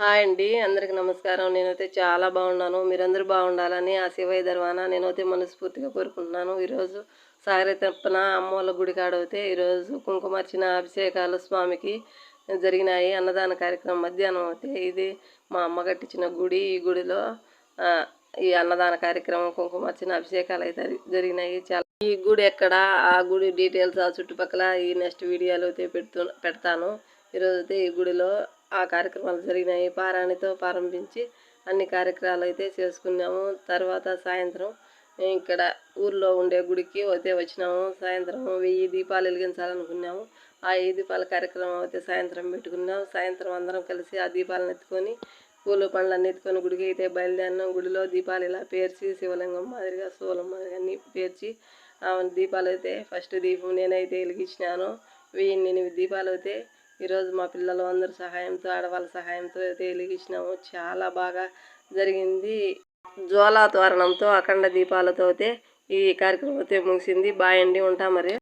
Hi అండి. అందరికి నమస్కారం. నేనైతే చాలా బాగున్నాను. మీరందరూ బాగుండాలని ఆ శివయ్య దర్వాన నేనైతే మనస్ఫూర్తిగా కోరుకుంటున్నాను. ఈరోజు సాగర తప్పన అమ్మోళ్ళ గుడి కాడైతే ఈరోజు కుంకుమార్చన అభిషేకాలు స్వామికి జరిగినాయి. అన్నదాన కార్యక్రమం మధ్యాహ్నం అయితే ఇది మా అమ్మ కట్టించిన గుడి. ఈ గుడిలో ఈ అన్నదాన కార్యక్రమం కుంకుమార్చన అభిషేకాలు అయితే జరిగినాయి. చాలా ఈ గుడి ఎక్కడ, ఆ గుడి డీటెయిల్స్, ఆ చుట్టుపక్కల ఈ నెక్స్ట్ వీడియోలో అయితే పెడతాను. ఈరోజు అయితే ఈ గుడిలో ఆ కార్యక్రమాలు జరిగినాయి. పారాణితో ప్రారంభించి అన్ని కార్యక్రమాలు అయితే చేసుకున్నాము. తర్వాత సాయంత్రం ఇక్కడ ఊర్లో ఉండే గుడికి అయితే వచ్చినాము. సాయంత్రం 1000 దీపాలు వెలిగించాలనుకున్నాము. ఆ 1000 దీపాల కార్యక్రమం అయితే సాయంత్రం పెట్టుకున్నాము. సాయంత్రం అందరం కలిసి ఆ దీపాలను ఎత్తుకొని పూలు పండ్లన్నీ ఎత్తుకొని గుడికి అయితే బయలుదేరినాం. గుడిలో దీపాలు ఇలా పేర్చి శివలింగం మాదిరిగా శూలం మాదిరిగా అన్నీ పేర్చి దీపాలు అయితే ఫస్ట్ దీపం నేనైతే వెలిగించినాను. 1008 దీపాలు అయితే ఈరోజు మా పిల్లలు అందరి సహాయంతో, ఆడవాళ్ళ సహాయంతో అయితే వెలిగించినాము. చాలా బాగా జరిగింది. జ్వాలా తోరణంతో అఖండ దీపాలతో అయితే ఈ కార్యక్రమం అయితే ముగిసింది. బాయ్ అండి, ఉంటా మరి.